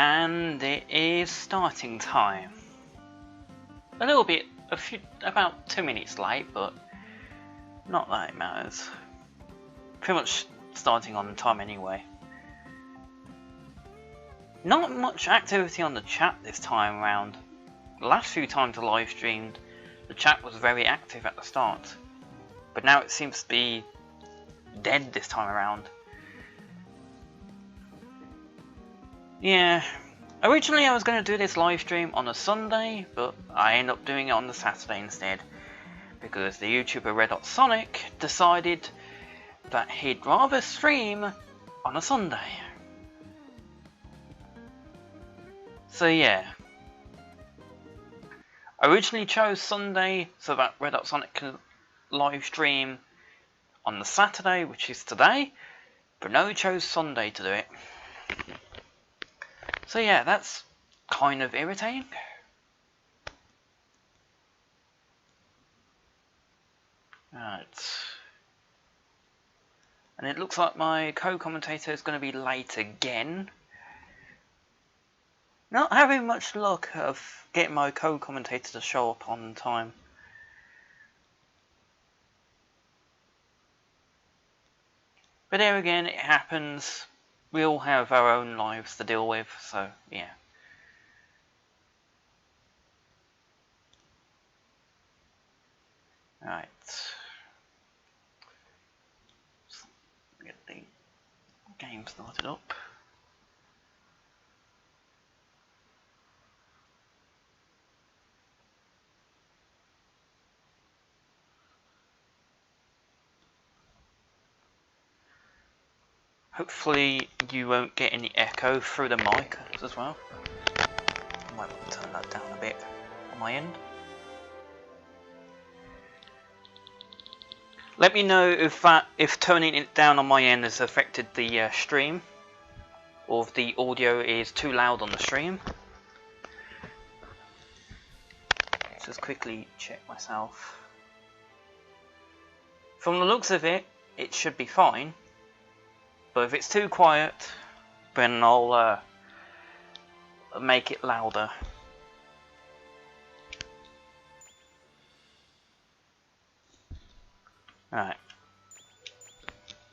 And it is starting time. A little bit, about 2 minutes late, but not that it matters. Pretty much starting on time anyway. Not much activity on the chat this time around. The last few times I live streamed, the chat was very active at the start, but now it seems to be dead this time around. Yeah, originally I was going to do this live stream on a Sunday, but I ended up doing it on the Saturday instead, because the YouTuber Red Hot Sonic decided that he'd rather stream on a Sunday. So yeah, I originally chose Sunday so that Red Hot Sonic could live stream on the Saturday, which is today, but no, he chose Sunday to do it. So yeah, that's kind of irritating. Right. And it looks like my co-commentator is going to be late again. Not having much luck of getting my co-commentator to show up on time. But there again, it happens. We all have our own lives to deal with, so yeah. Right. Get the game started up. Hopefully you won't get any echo through the mic as well. I might want to turn that down a bit on my end. Let me know if turning it down on my end has affected the stream, or if the audio is too loud on the stream. Let's just quickly check myself. From the looks of it, it should be fine. But if it's too quiet, then I'll make it louder. Alright.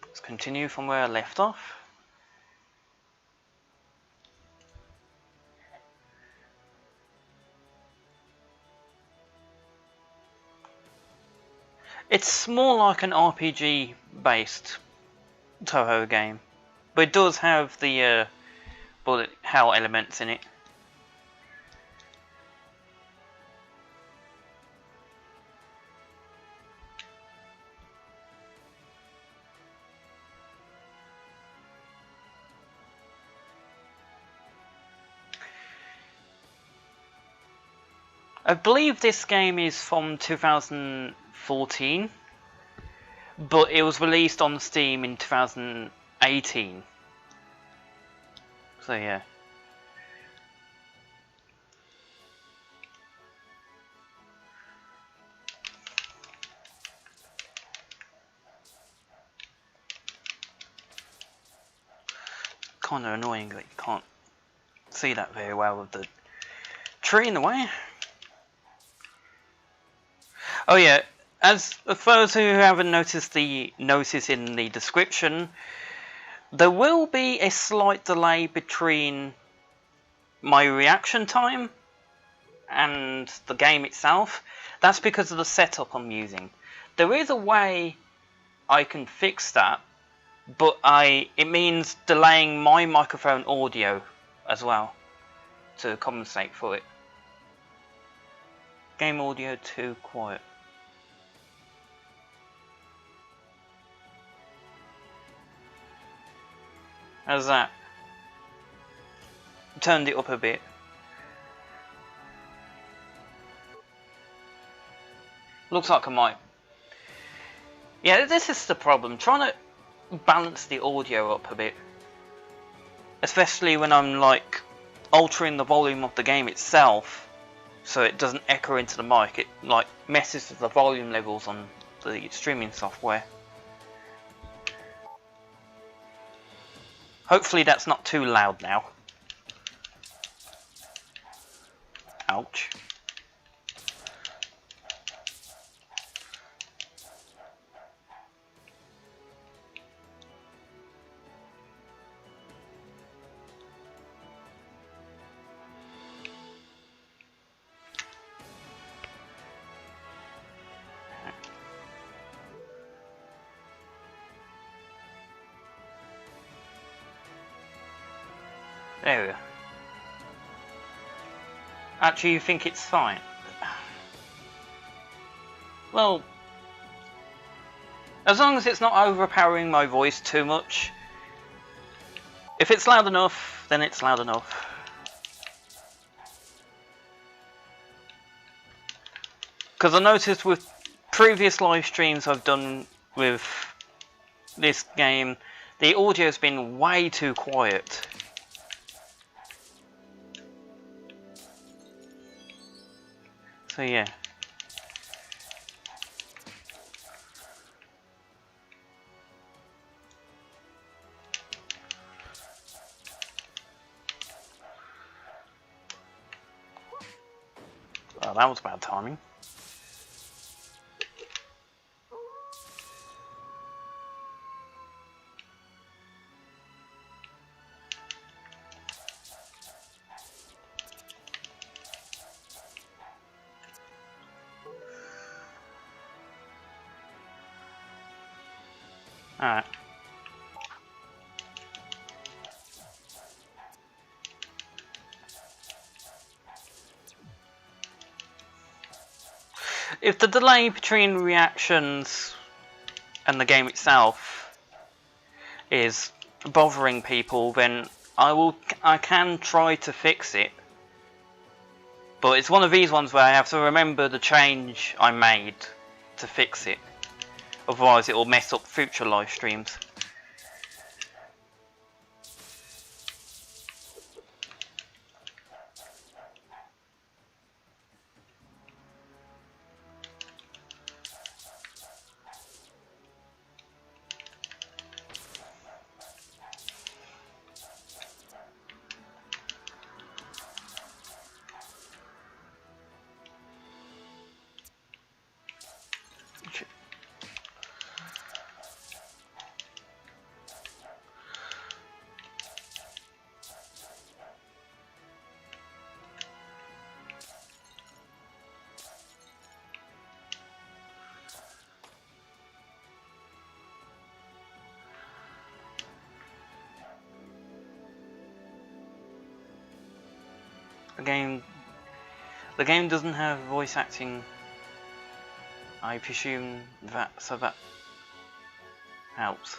Let's continue from where I left off. It's more like an RPG based Touhou game, but it does have the bullet hell elements in it. I believe this game is from 2014. But it was released on Steam in 2018. So yeah. Kind of annoying that you can't see that very well with the tree in the way. Oh yeah. As for those who haven't noticed the notice in the description, there will be a slight delay between my reaction time and the game itself. That's because of the setup I'm using. There is a way I can fix that, but it means delaying my microphone audio as well to compensate for it. Game audio too quiet. How's that? Turned it up a bit. Looks like I might. Yeah, this is the problem. Trying to balance the audio up a bit. Especially when I'm like altering the volume of the game itself so it doesn't echo into the mic. It like messes with the volume levels on the streaming software. Hopefully that's not too loud now. Ouch. There we go. Actually, you think it's fine? Well, as long as it's not overpowering my voice too much. If it's loud enough, then it's loud enough. Because I noticed with previous live streams I've done with this game, the audio's been way too quiet. So yeah. Well, that was bad timing. Alright. If the delay between reactions and the game itself is bothering people, then I can try to fix it. But it's one of these ones where I have to remember the change I made to fix it. Otherwise it will mess up future live streams. The game doesn't have voice acting, I presume that, so that helps.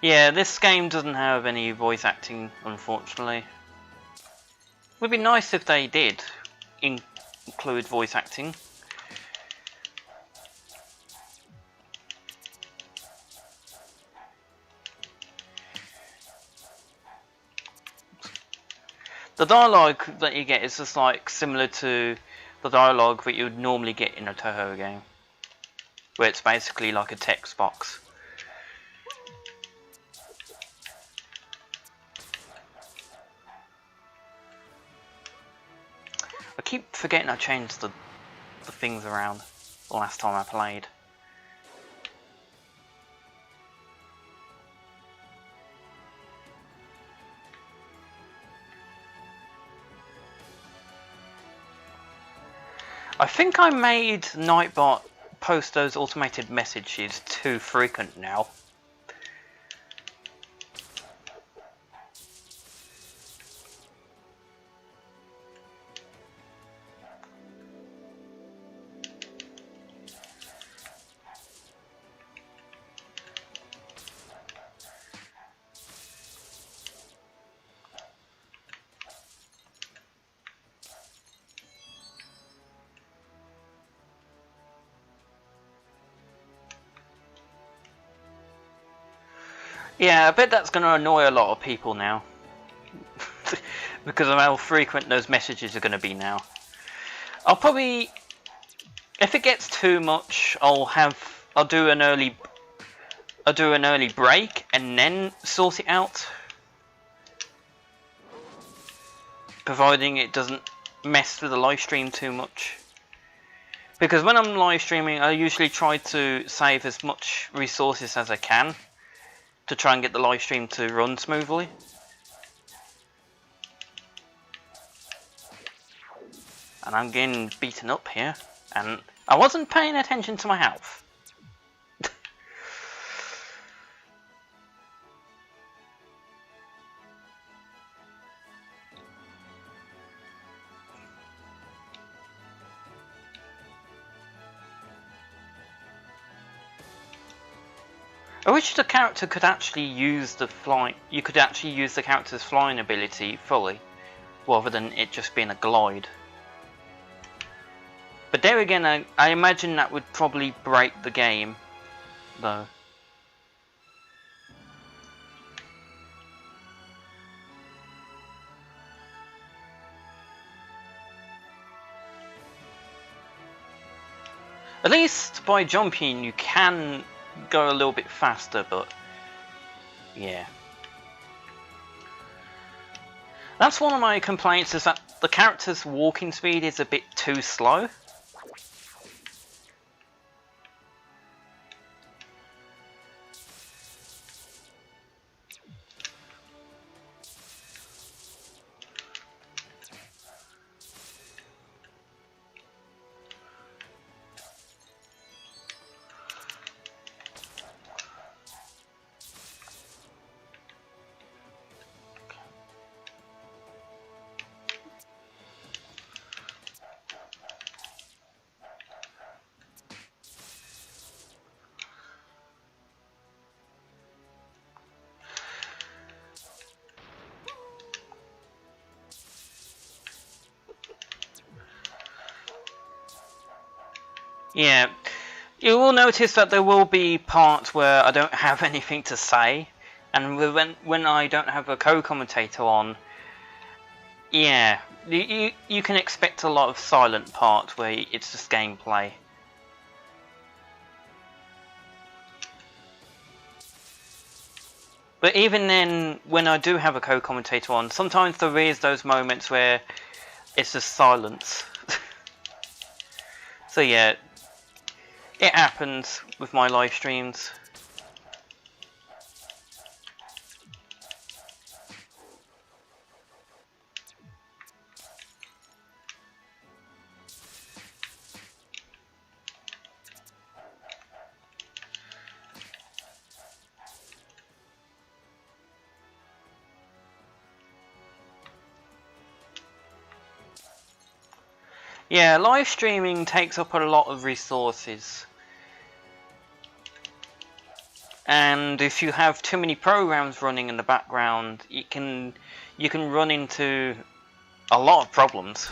Yeah, this game doesn't have any voice acting, unfortunately. Would be nice if they did include voice acting. The dialogue that you get is just like similar to the dialogue that you would normally get in a Touhou game, where it's basically like a text box. I keep forgetting I changed the things around the last time I played. I think I made Nightbot post those automated messages too frequent now. Yeah, I bet that's going to annoy a lot of people now. Because of how frequent those messages are going to be now. I'll probably, if it gets too much, I'll do an early break and then sort it out. providing it doesn't mess with the live stream too much. Because when I'm live streaming, I usually try to save as much resources as I can to try and get the live stream to run smoothly. And I'm getting beaten up here, and I wasn't paying attention to my health. I wish the character could actually use the flying. You could actually use the character's flying ability fully, rather than it just being a glide. But there again, I imagine that would probably break the game, though. At least by jumping, you can go a little bit faster, but yeah. That's one of my complaints, is that the character's walking speed is a bit too slow. Yeah, you will notice that there will be parts where I don't have anything to say, and when I don't have a co-commentator on, yeah, you can expect a lot of silent parts where it's just gameplay. But even then, when I do have a co-commentator on, sometimes there is those moments where it's just silence. So yeah, it happens with my live streams. Yeah, live streaming takes up a lot of resources. And if you have too many programs running in the background, you can run into a lot of problems.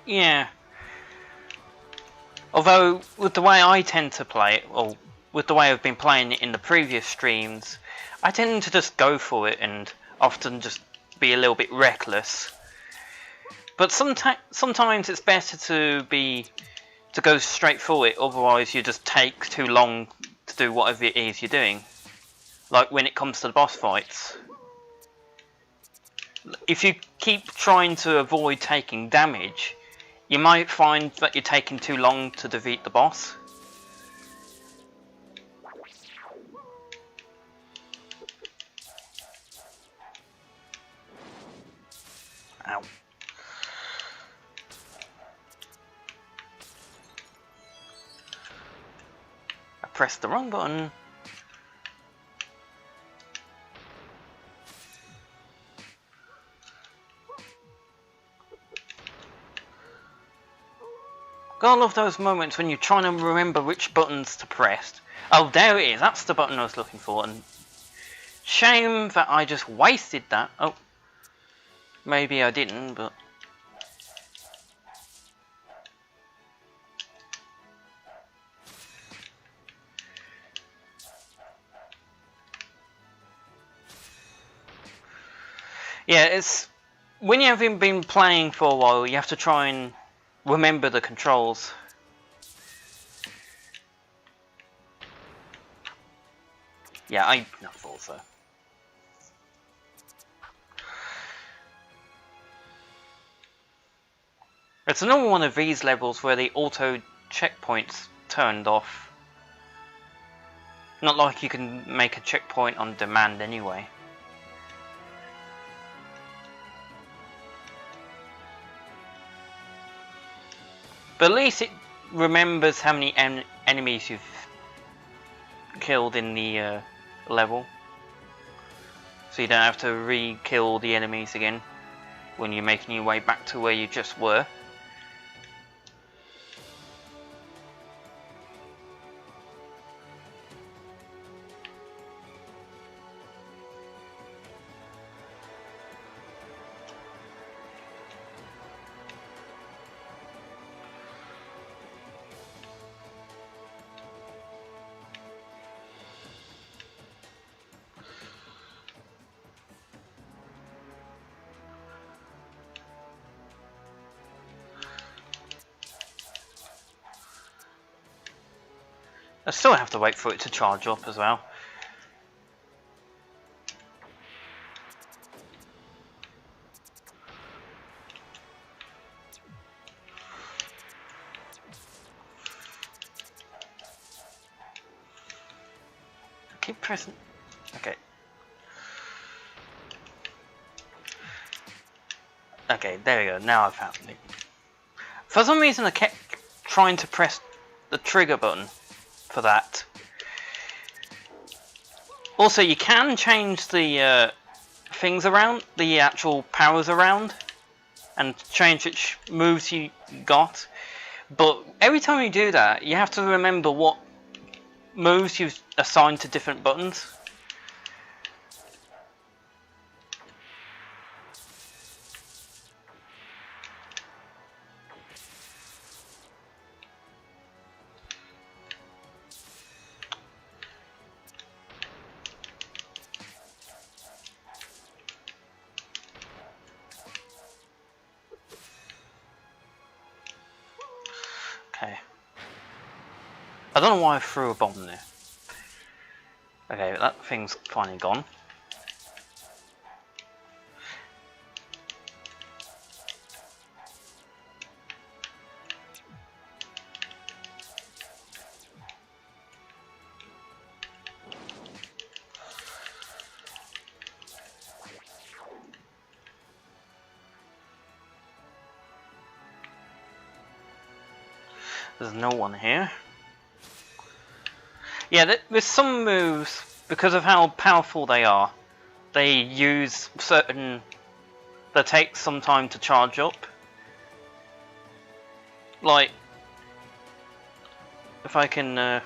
Yeah. Although, with the way I tend to play it, or with the way I've been playing it in the previous streams, I tend to just go for it and often just be a little bit reckless. But sometimes it's better to go straight for it, otherwise you just take too long to do whatever it is you're doing. Like when it comes to the boss fights. If you keep trying to avoid taking damage, you might find that you're taking too long to defeat the boss. Ow. I pressed the wrong button. I love those moments when you're trying to remember which buttons to press. Oh, there it is. That's the button I was looking for. And shame that I just wasted that. Oh, maybe I didn't, but Yeah, it's when you haven't been playing for a while, you have to try and remember the controls. Yeah, I thought so. It's another one of these levels where the auto checkpoints turned off. Not like you can make a checkpoint on demand anyway. But at least it remembers how many enemies you've killed in the level. So you don't have to re-kill the enemies again when you're making your way back to where you just were. I still have to wait for it to charge up as well. Keep pressing. Okay. Okay, there we go. Now I've found it. For some reason I kept trying to press the trigger button for that. Also, you can change the things around, the actual powers around, and change which moves you got. But every time you do that, you have to remember what moves you've assigned to different buttons. Okay. I don't know why I threw a bomb there. Okay, that thing's finally gone. There's no one here. Yeah, there's some moves, because of how powerful they are, they use certain... They take some time to charge up. Like, if I can...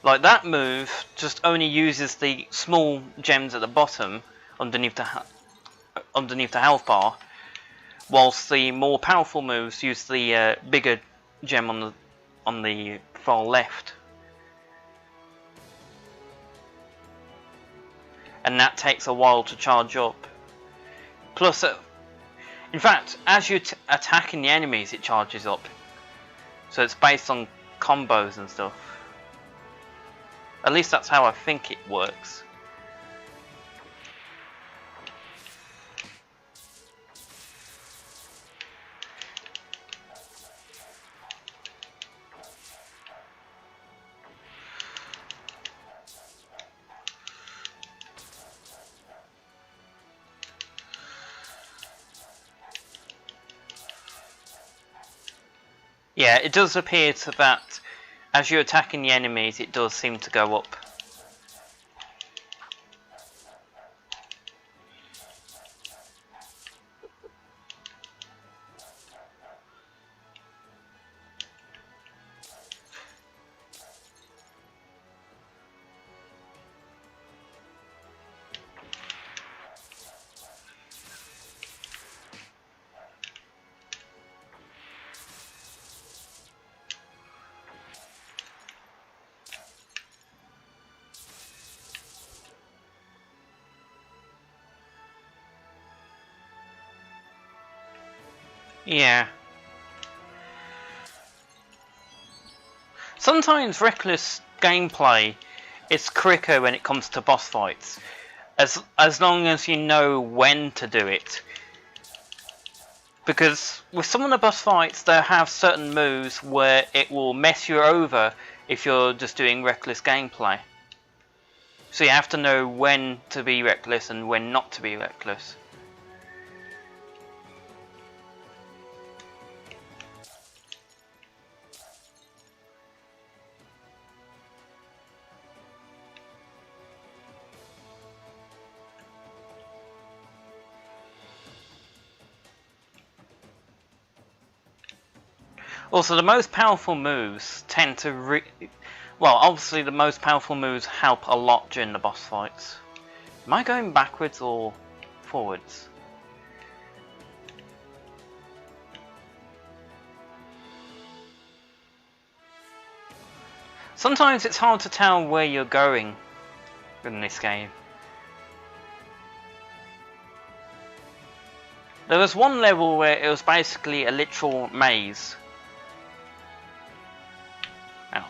like that move just only uses the small gems at the bottom underneath the health bar, whilst the more powerful moves use the bigger gem on the far left. And that takes a while to charge up. Plus, in fact, as you're attacking the enemies, it charges up. So it's based on combos and stuff. At least that's how I think it works. Yeah, it does appear that as you're attacking the enemies, it does seem to go up. Yeah. Sometimes reckless gameplay is quicker when it comes to boss fights, as long as you know when to do it. Because with some of the boss fights, they have certain moves where it will mess you over if you're just doing reckless gameplay. So you have to know when to be reckless and when not to be reckless. Also, the most powerful moves tend to well, obviously the most powerful moves help a lot during the boss fights. Am I going backwards or forwards? Sometimes it's hard to tell where you're going in this game. There was one level where it was basically a literal maze. Oh.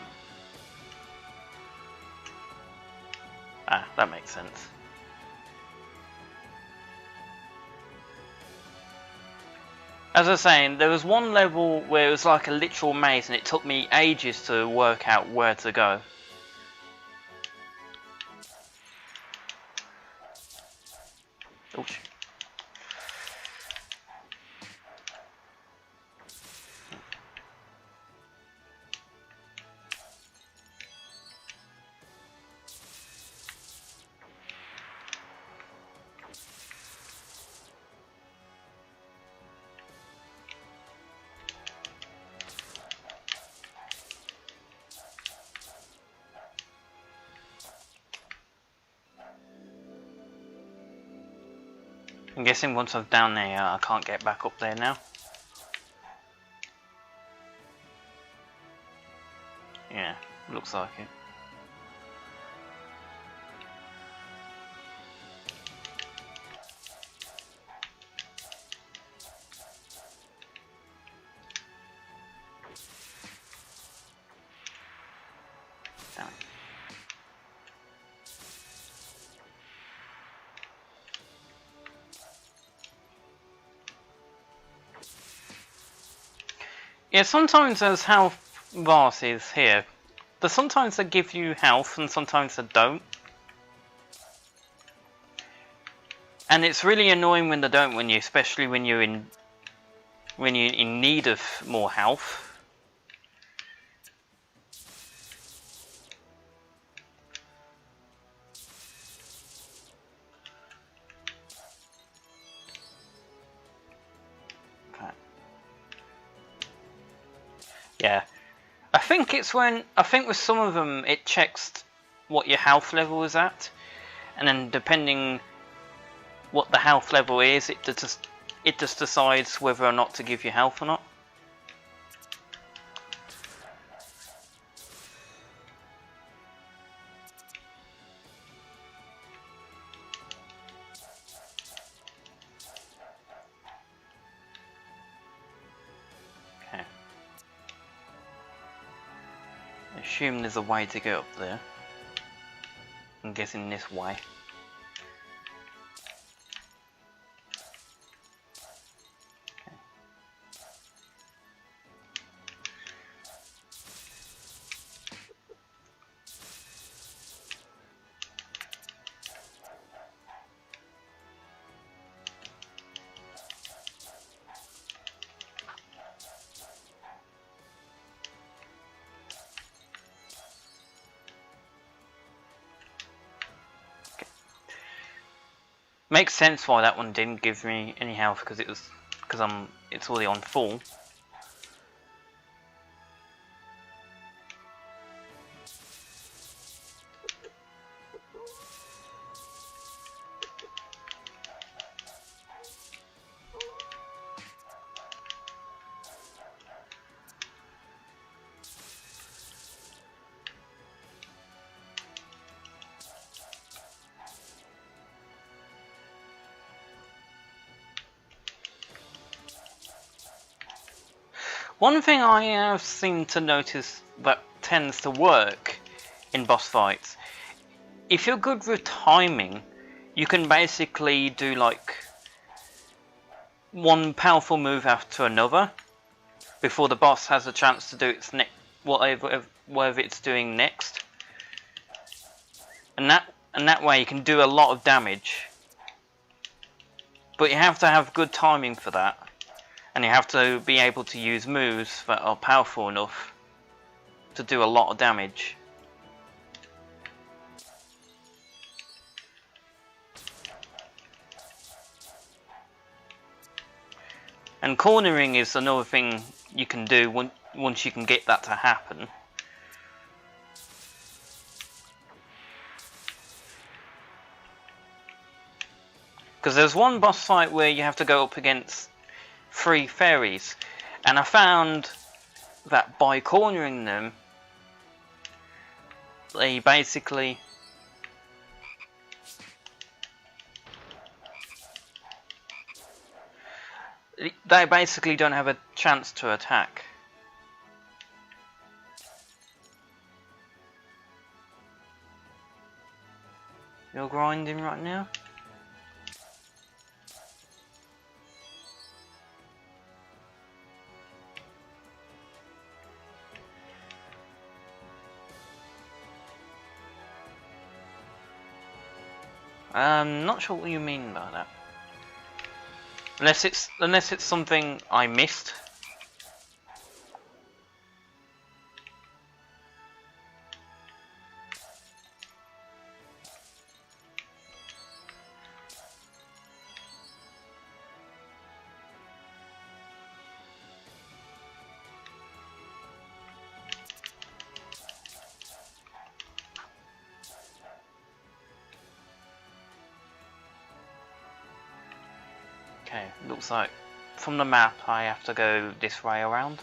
Ah, that makes sense. As I was saying, there was one level where it was like a literal maze and it took me ages to work out where to go. Oops. I'm guessing once I'm down there, I can't get back up there now. Yeah, looks like it. Damn it. Yeah, sometimes there's health bosses here. But sometimes they give you health and sometimes they don't. And it's really annoying when they don't win you, especially when you're in need of more health. Yeah. I think with some of them it checks what your health level is at, and then depending what the health level is, it just decides whether or not to give you health or not. Okay. I assume there's a way to get up there. I'm guessing this way. Makes sense why that one didn't give me any health because it's already on full. One thing I have seemed to notice that tends to work in boss fights, if you're good with timing, you can basically do like one powerful move after another before the boss has a chance to do its whatever it's doing next, and that way you can do a lot of damage. But you have to have good timing for that, and you have to be able to use moves that are powerful enough to do a lot of damage. And cornering is another thing you can do once you can get that to happen. Because there's one boss fight where you have to go up against 3 fairies, and I found that by cornering them, they basically don't have a chance to attack. You're grinding right now? I'm not sure what you mean by that. Unless it's something I missed. Okay, looks like from the map I have to go this way around.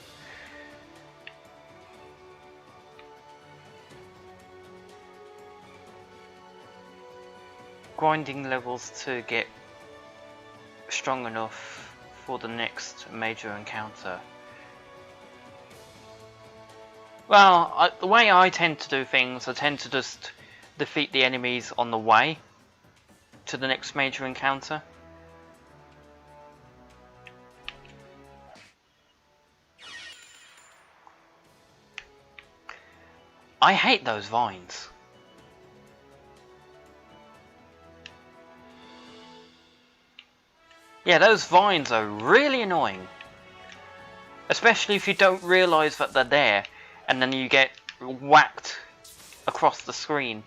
Grinding levels to get strong enough for the next major encounter. Well, the way I tend to do things, I tend to just defeat the enemies on the way to the next major encounter. I hate those vines. Yeah, those vines are really annoying. Especially if you don't realise that they're there and then you get whacked across the screen.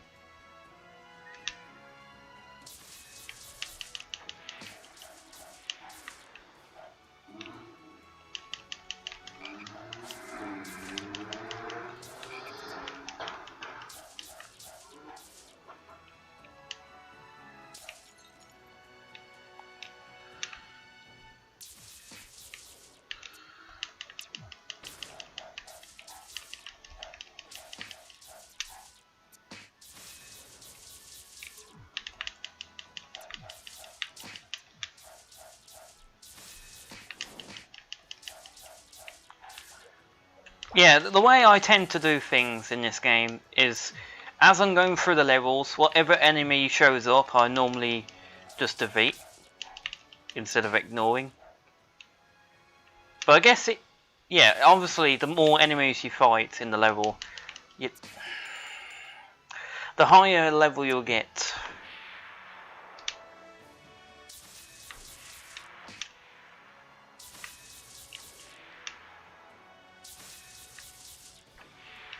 Yeah, the way I tend to do things in this game is, as I'm going through the levels, whatever enemy shows up, I normally just defeat, instead of ignoring. But I guess yeah, obviously the more enemies you fight in the level, the higher level you'll get.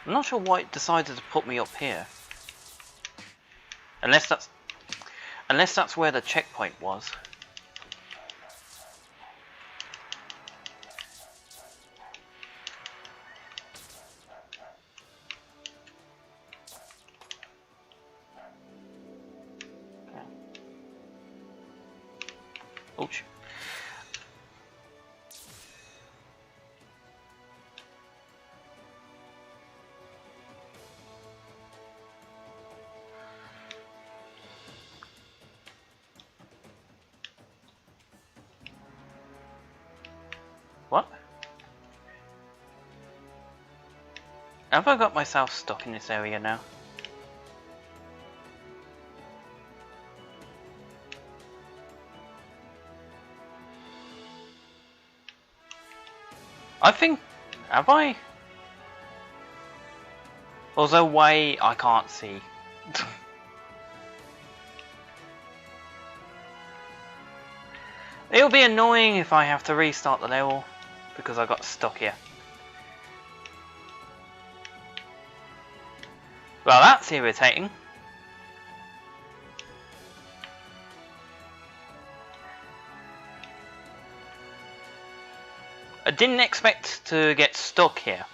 I'm not sure why it decided to put me up here. Unless that's where the checkpoint was. Okay. Ouch. Have I got myself stuck in this area now? I think... Have I? Or is there a way I can't see? It'll be annoying if I have to restart the level because I got stuck here. Well, that's irritating. I didn't expect to get stuck here.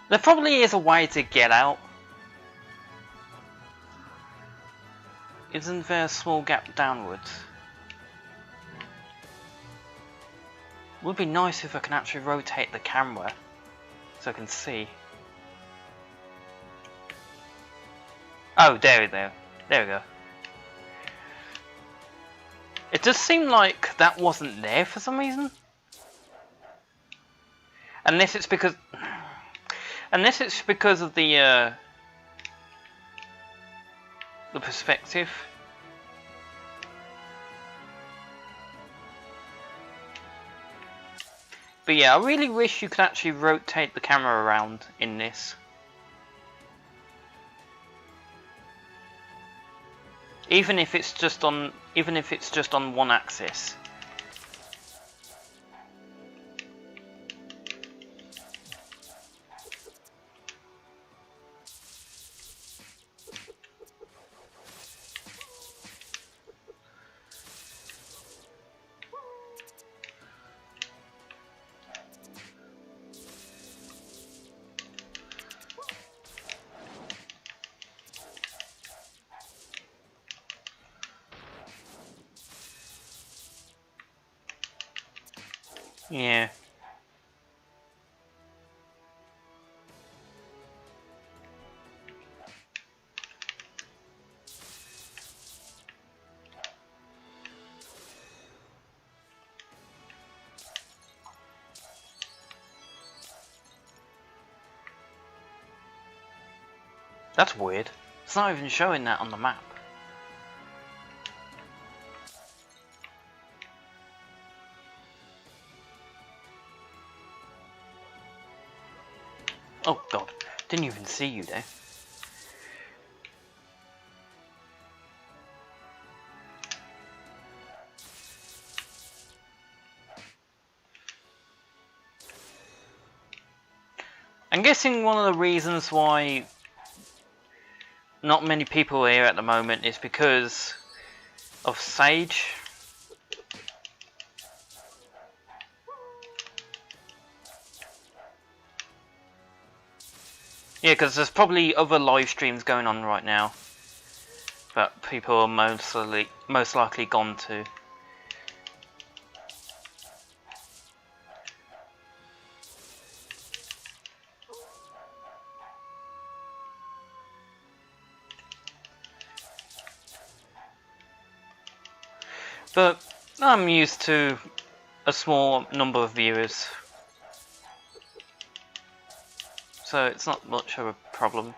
There probably is a way to get out. Isn't there a small gap downwards? Would be nice if I can actually rotate the camera so I can see. Oh, there we go. There we go. It does seem like that wasn't there for some reason. Unless it's because of the perspective. But yeah, I really wish you could actually rotate the camera around in this. Even if it's just on one axis. Yeah. That's weird. It's not even showing that on the map. Oh god, didn't even see you there. I'm guessing one of the reasons why not many people are here at the moment is because of Sage. Yeah, because there's probably other live streams going on right now that people are most likely gone to. But I'm used to a small number of viewers, so it's not much of a problem.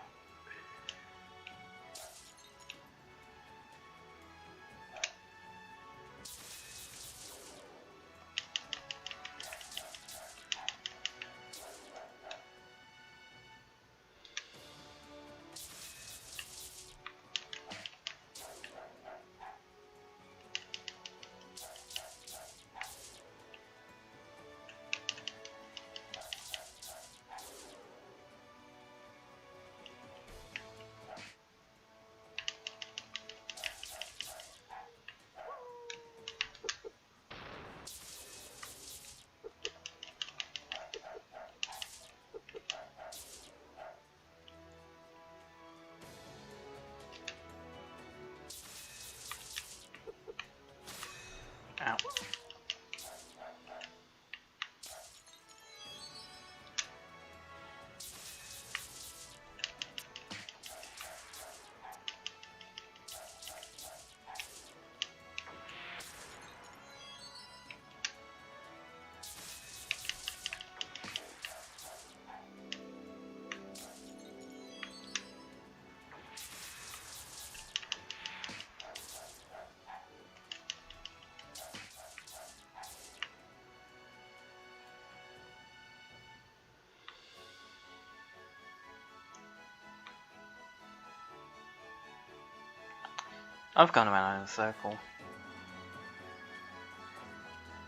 I've gone around in a circle.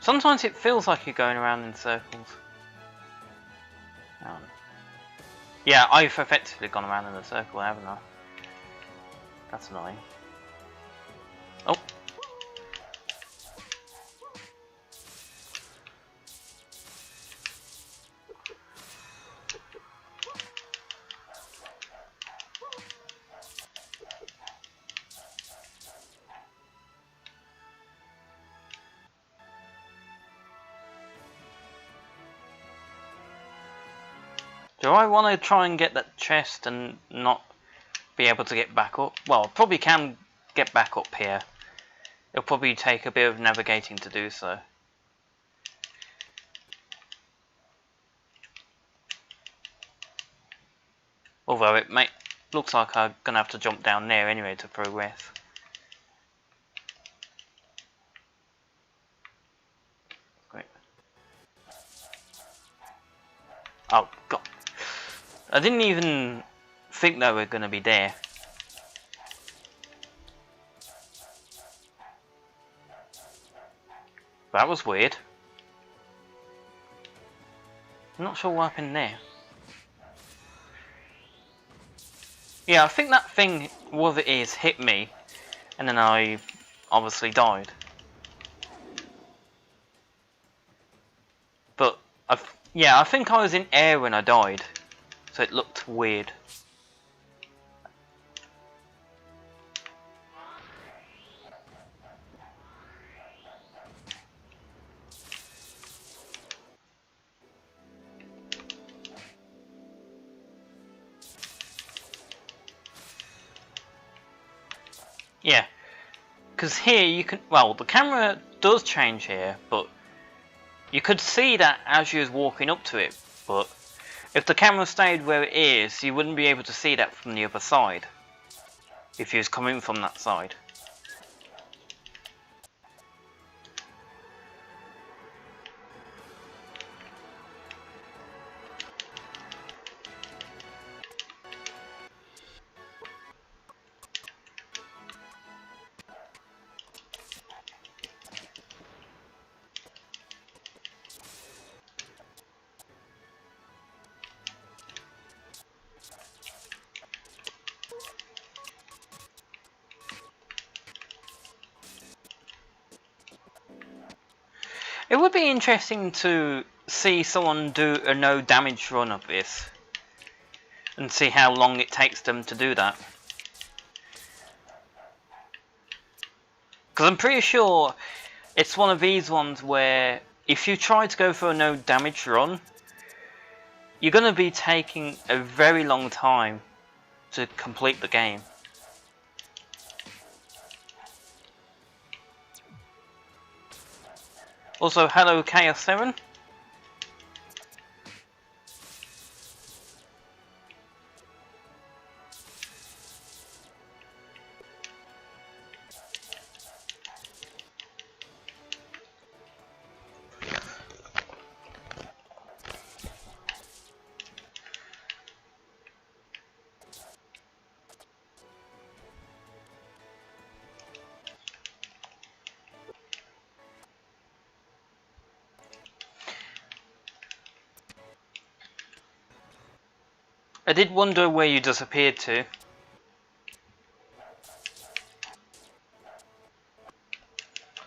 Sometimes it feels like you're going around in circles. Yeah, I've effectively gone around in a circle, haven't I? That's annoying. Oh. Do I want to try and get that chest and not be able to get back up? Well, I probably can get back up here. It'll probably take a bit of navigating to do so. Although it looks like I'm going to have to jump down there anyway to progress. Great. Oh, God. I didn't even think they were going to be there. That was weird. I'm not sure what happened there. Yeah, I think that thing, whatever it is, hit me. And then I obviously died. But, yeah, I think I was in air when I died. So it looked weird. Yeah, because here you can, well, the camera does change here, but you could see that as you was walking up to it, but if the camera stayed where it is, you wouldn't be able to see that from the other side, if you was coming from that side. It would be interesting to see someone do a no damage run of this and see how long it takes them to do that. Because I'm pretty sure it's one of these ones where if you try to go for a no damage run, you're going to be taking a very long time to complete the game. Also, hello Chaos 7. I did wonder where you disappeared to.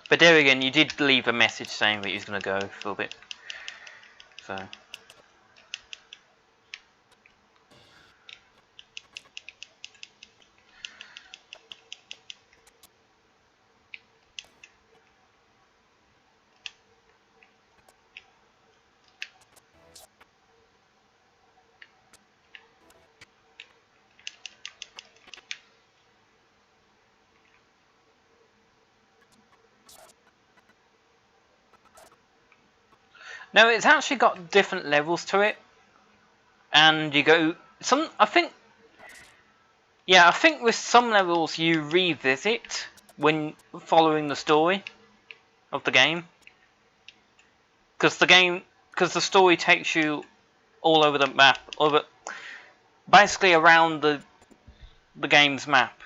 But there again, you did leave a message saying that you was going to go for a bit. So. No, it's actually got different levels to it, and you go I think with some levels you revisit when following the story of the game, because the story takes you all over the map, basically around the game's map.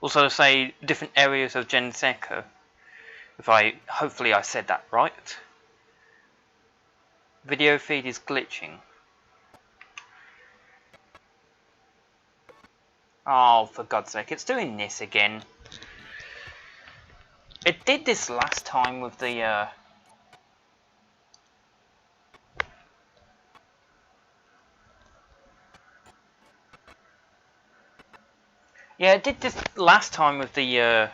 Also say different areas of Genseco. Hopefully I said that right. Video feed is glitching. Oh, for God's sake, it's doing this again. It did this last time with the yeah, it did this last time with the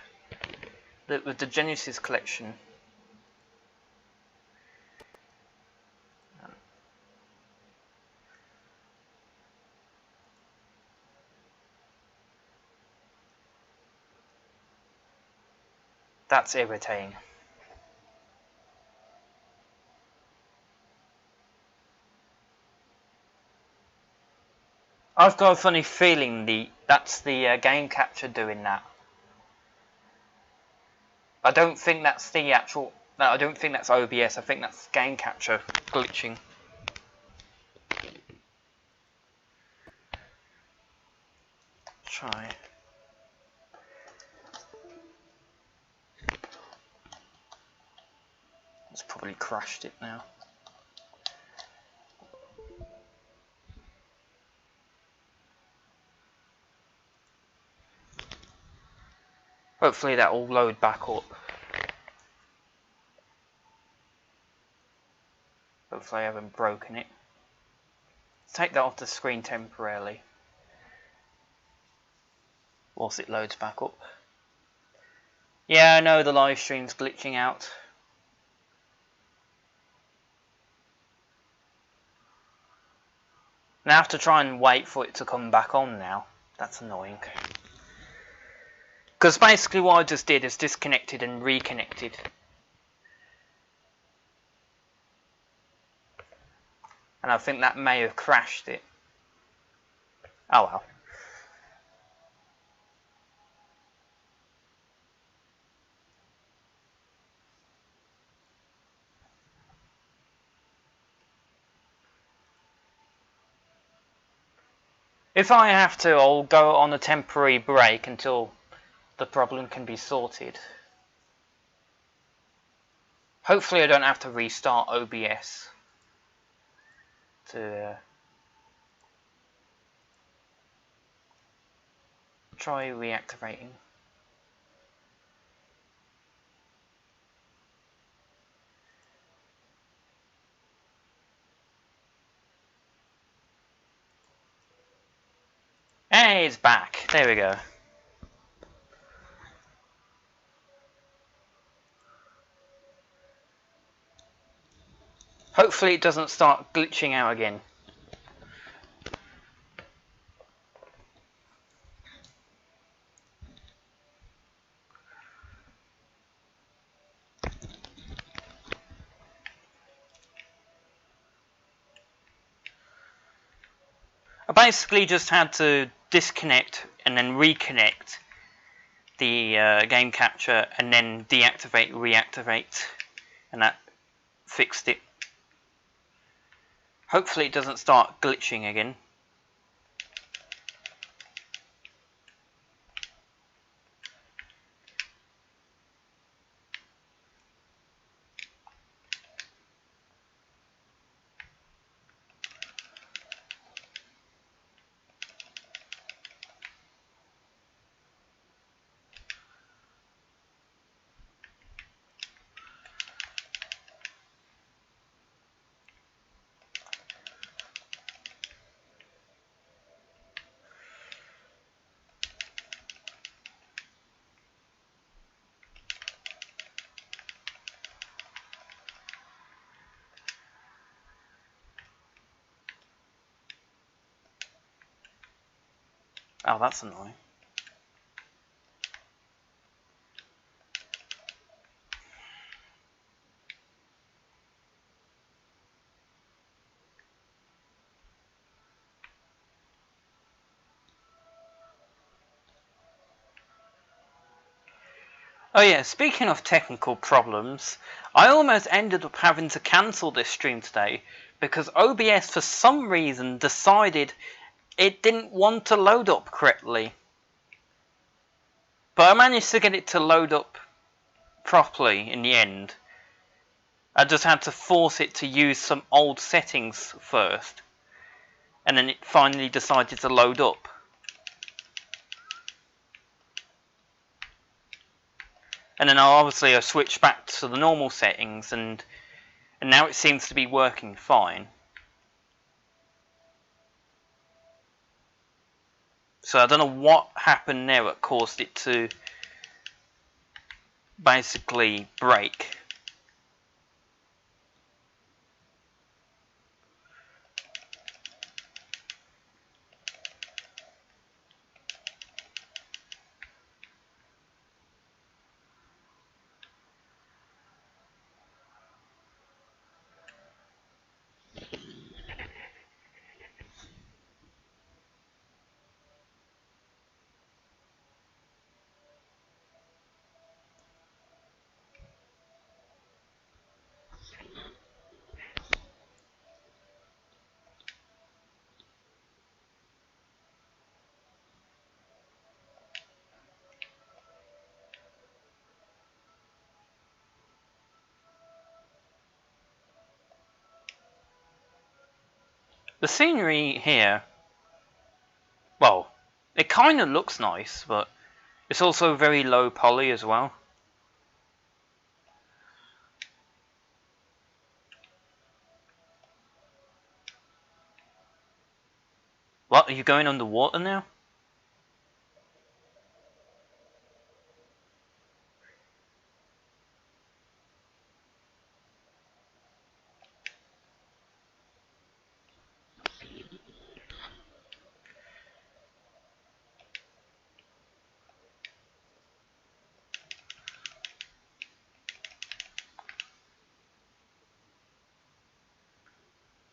Genesis collection. That's irritating. I've got a funny feeling that's the game capture doing that. I don't think that's the actual. No, I don't think that's OBS. I think that's game capture glitching. Try. It's probably crashed it now. Hopefully that will load back up. Hopefully I haven't broken it. Take that off the screen temporarily whilst it loads back up. Yeah, I know the live stream's glitching out. Now I have to try and wait for it to come back on now. That's annoying. Because basically what I just did is disconnected and reconnected. And I think that may have crashed it. Oh well. If I have to, I'll go on a temporary break until the problem can be sorted. Hopefully I don't have to restart OBS to try reactivating. Hey, it's back. There we go. Hopefully it doesn't start glitching out again. I basically just had to disconnect and then reconnect the game capture and then deactivate, reactivate, and that fixed it. Hopefully it doesn't start glitching again. Oh, that's annoying. Oh yeah, speaking of technical problems, I almost ended up having to cancel this stream today because OBS for some reason decided it didn't want to load up correctly. But I managed to get it to load up properly in the end. I just had to force it to use some old settings first, and then it finally decided to load up. And then obviously I switched back to the normal settings, and now it seems to be working fine. So I don't know what happened there that caused it to basically break. The scenery here, well, it kind of looks nice, but it's also very low poly as well. What, are you going underwater now?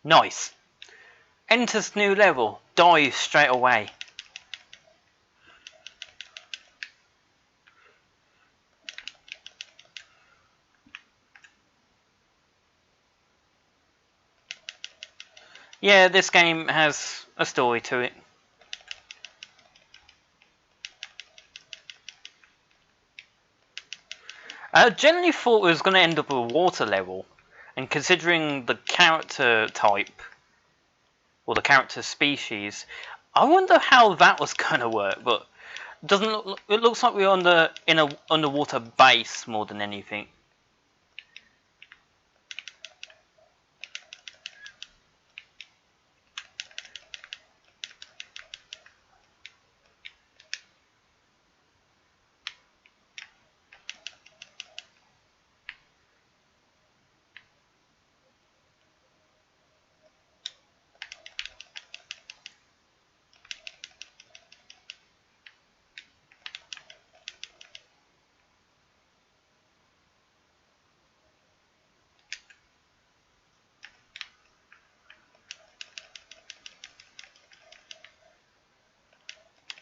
Nice. Enters new level, dies straight away. Yeah, this game has a story to it. I generally thought it was going to end up with a water level, and considering the character type, or the character species, I wonder how that was going to work, but doesn't look, it looks like we're in a underwater base more than anything.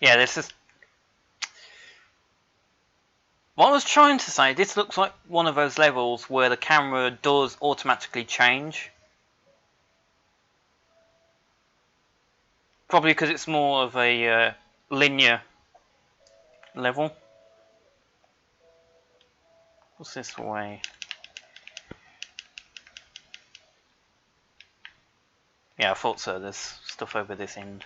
Yeah, this is what I was trying to say. This looks like one of those levels where the camera does automatically change. Probably because it's more of a linear level. What's this way? Yeah, I thought so. There's stuff over this end.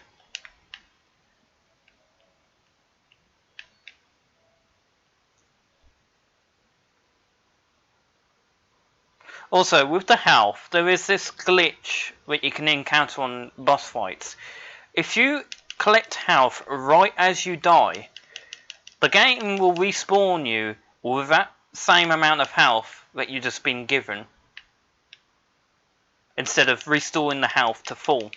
Also, with the health, there is this glitch that you can encounter on boss fights. If you collect health right as you die, the game will respawn you with that same amount of health that you've just been given, instead of restoring the health to full.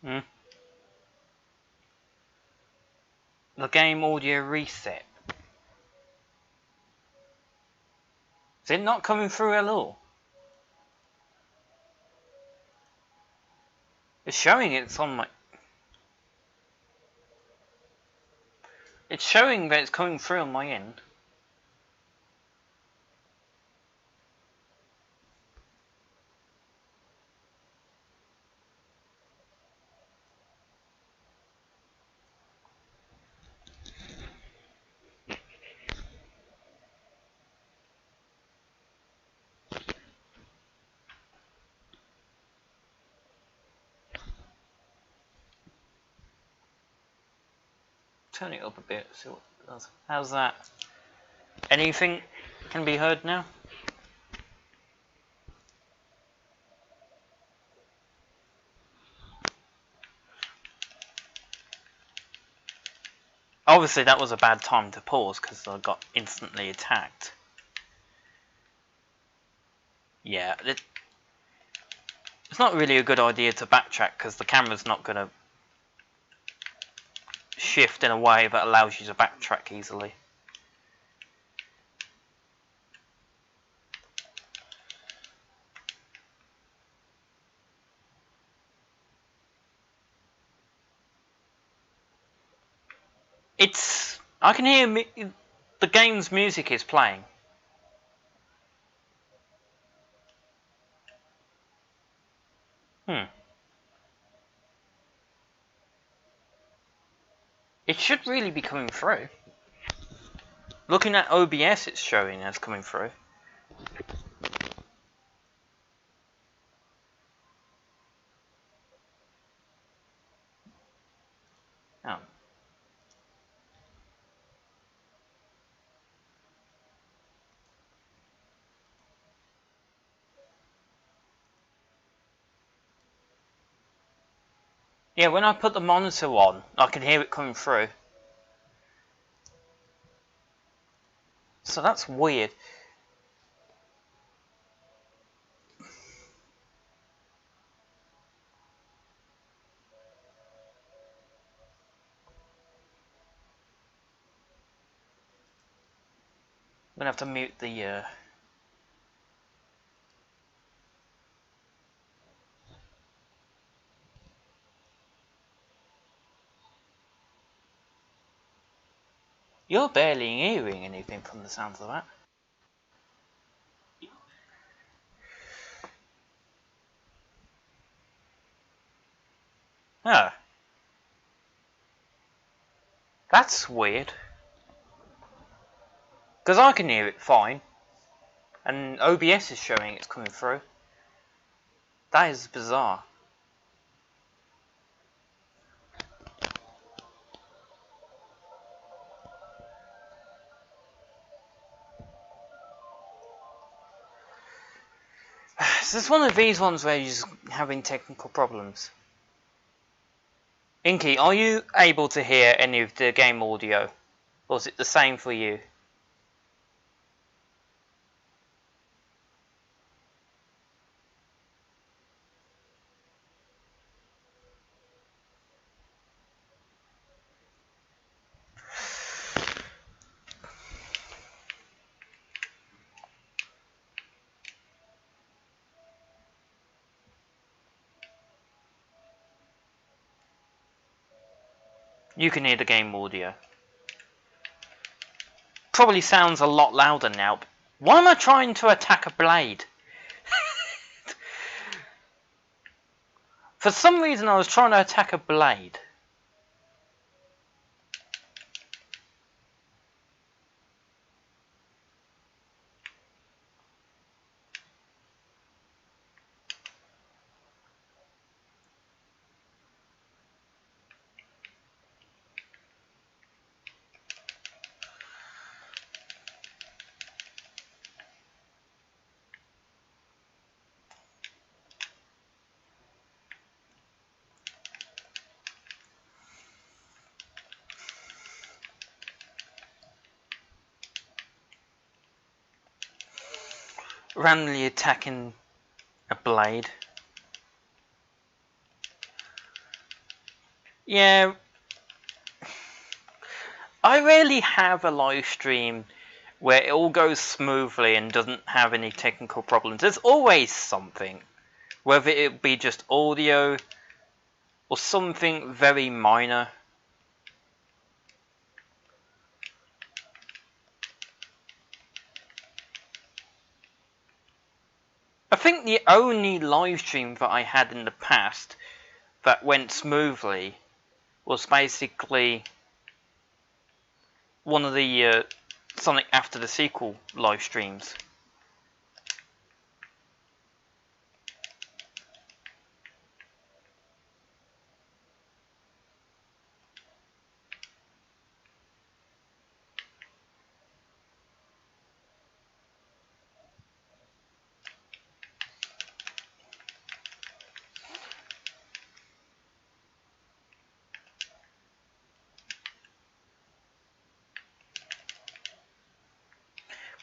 Hmm. The game audio reset. Is it not coming through at all? It's showing it's on my... It's showing that it's coming through on my end. Turn it up a bit, see what it does. How's that? Anything can be heard now? Obviously that was a bad time to pause because I got instantly attacked. Yeah, it's not really a good idea to backtrack because the camera's not going to shift in a way that allows you to backtrack easily. I can hear the game's music is playing. It should really be coming through. Looking at OBS, it's showing as coming through. Oh. Yeah, when I put the monitor on, I can hear it coming through. So that's weird. I'm gonna have to mute the You're barely hearing anything from the sounds of that. Oh. That's weird. Because I can hear it fine. And OBS is showing it's coming through. That is bizarre. So it's one of these ones where you're just having technical problems. Inky, are you able to hear any of the game audio? Or is it the same for you? You can hear the game audio. Probably sounds a lot louder now. Why am I trying to attack a blade? For some reason I was trying to attack a blade. Randomly attacking a blade. Yeah, I rarely have a live stream where it all goes smoothly and doesn't have any technical problems. There's always something, whether it be just audio or something very minor. I think the only live stream that I had in the past that went smoothly was basically one of the Sonic After the Sequel live streams.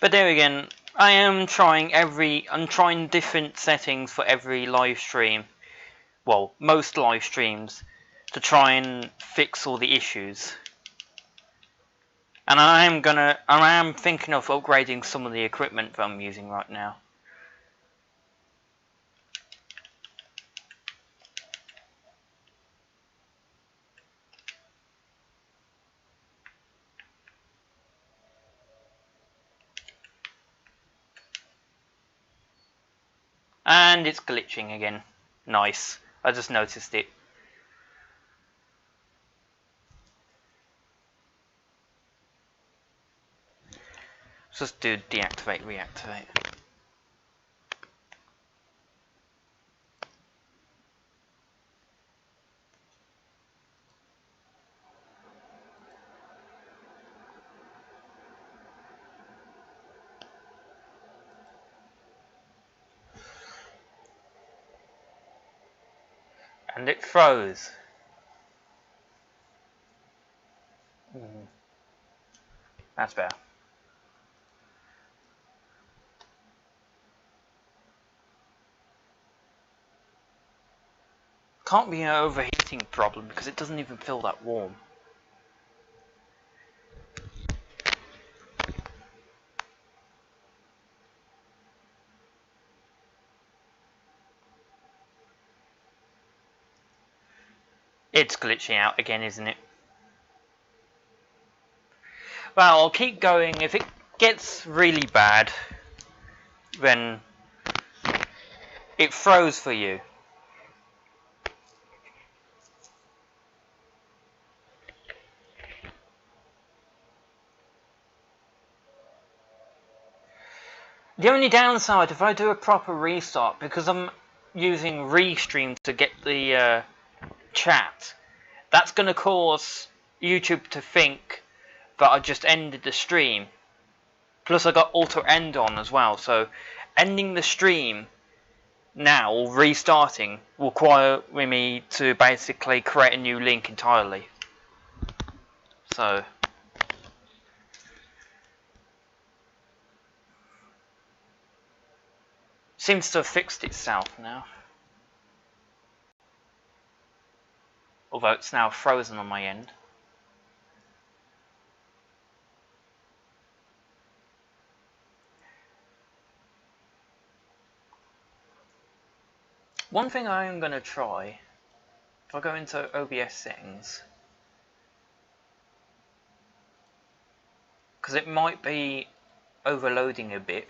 But there again, I'm trying different settings for every live stream. Well, most live streams, to try and fix all the issues. And I am thinking of upgrading some of the equipment that I'm using right now. And it's glitching again. Nice. I just noticed it. Just do deactivate, reactivate. And it froze. That's better. Can't be an overheating problem because it doesn't even feel that warm. It's glitching out again, isn't it? Well, I'll keep going. If it gets really bad, then it froze for you. The only downside, if I do a proper restart, because I'm using Restream to get the chat, that's going to cause YouTube to think that I just ended the stream. Plus I got auto end on as well, so ending the stream now, or restarting, will require me to basically create a new link entirely. So seems to have fixed itself now. Although it's now frozen on my end. One thing I am going to try, if I go into OBS settings, because it might be overloading a bit,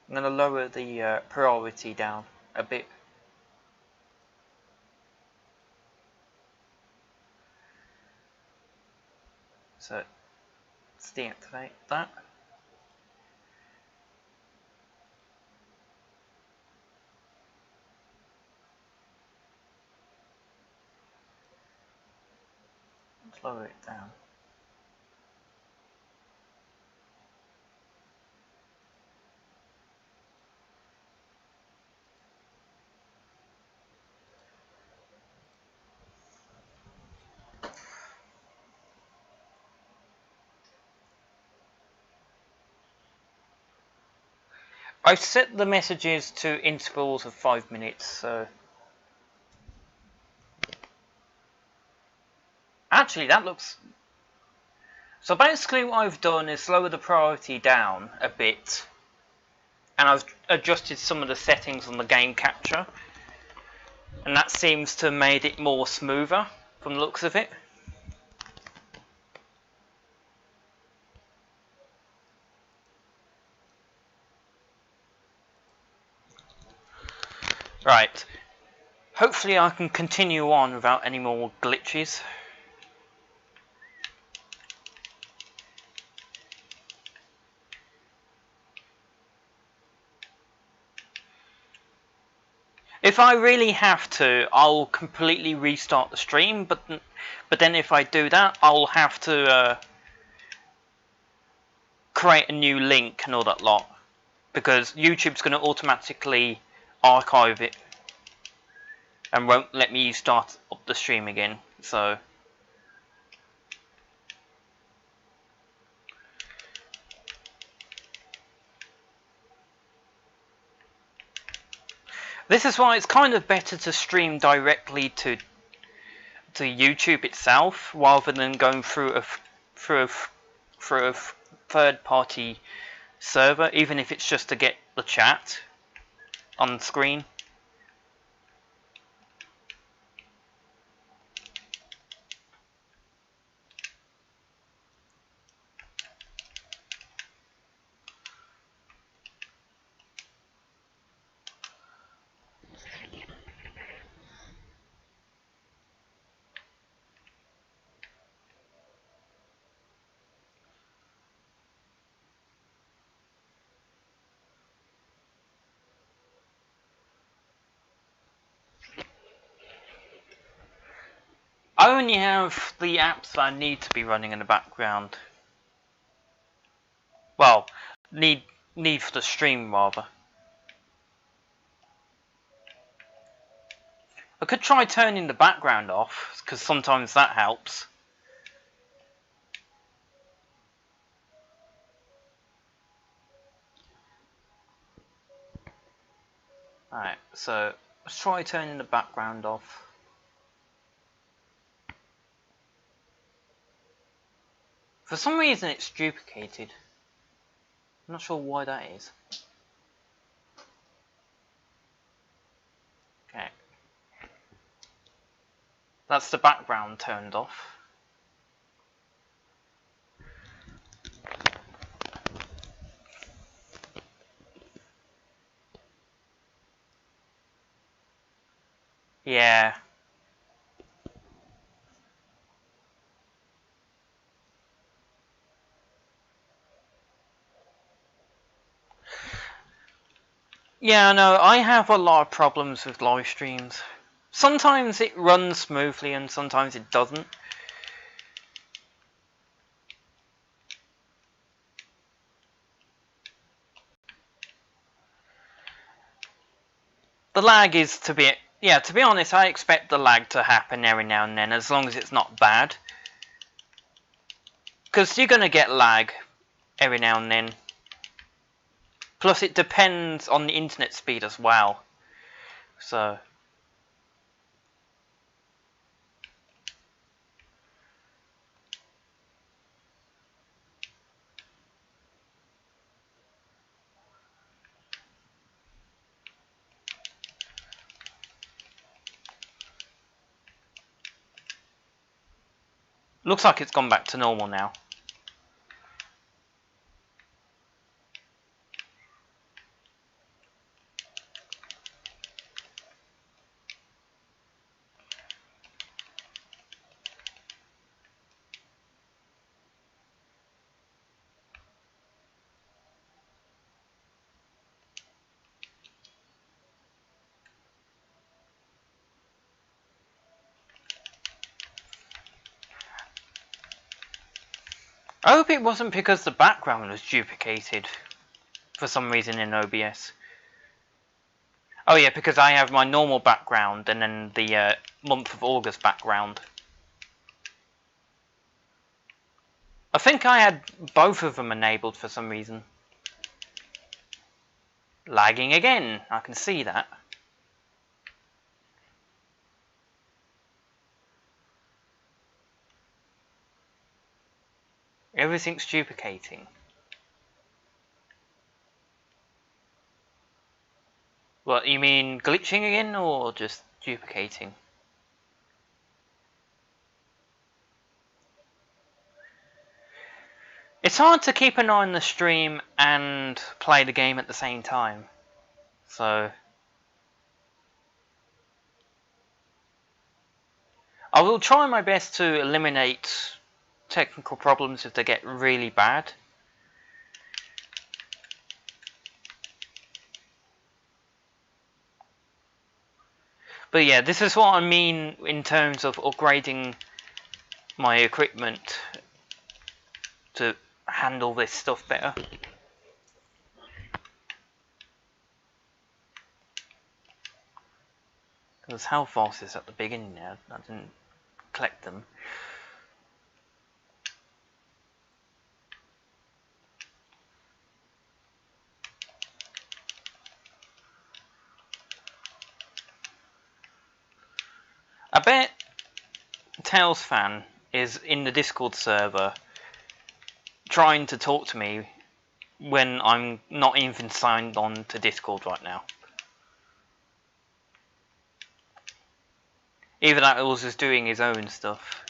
I'm going to lower the priority down a bit. So let's deactivate that. Let's lower it down. I've set the messages to intervals of 5 minutes, so Actually, that looks... So basically what I've done is lower the priority down a bit. And I've adjusted some of the settings on the game capture. And that seems to have made it more smoother from the looks of it. Right. Hopefully I can continue on without any more glitches. If I really have to, I'll completely restart the stream, but then if I do that, I'll have to create a new link and all that lot, because YouTube's going to automatically archive it and won't let me start up the stream again. So this is why it's kind of better to stream directly to YouTube itself rather than going through a third-party server, even if it's just to get the chat on screen. I only have the apps that I need to be running in the background. Well, need for the stream rather. I could try turning the background off, because sometimes that helps. Alright, so let's try turning the background off. For some reason it's duplicated. I'm not sure why that is. Okay. That's the background turned off. Yeah. Yeah, no, I have a lot of problems with live streams. Sometimes it runs smoothly and sometimes it doesn't. The lag is to be honest, I expect the lag to happen every now and then, as long as it's not bad. Because you're going to get lag every now and then. Plus it depends on the internet speed as well. So looks like it's gone back to normal now. I hope it wasn't because the background was duplicated for some reason in OBS. Oh yeah, because I have my normal background and then the month of August background. I think I had both of them enabled for some reason. Lagging again, I can see that. Everything's duplicating. What, you mean glitching again, or just duplicating? It's hard to keep an eye on the stream and play the game at the same time. So I will try my best to eliminate technical problems if they get really bad. But yeah, this is what I mean in terms of upgrading my equipment to handle this stuff better. Because health vases at the beginning now, I didn't collect them. I bet Tails fan is in the Discord server trying to talk to me when I'm not even signed on to Discord right now. Either that or was just doing his own stuff.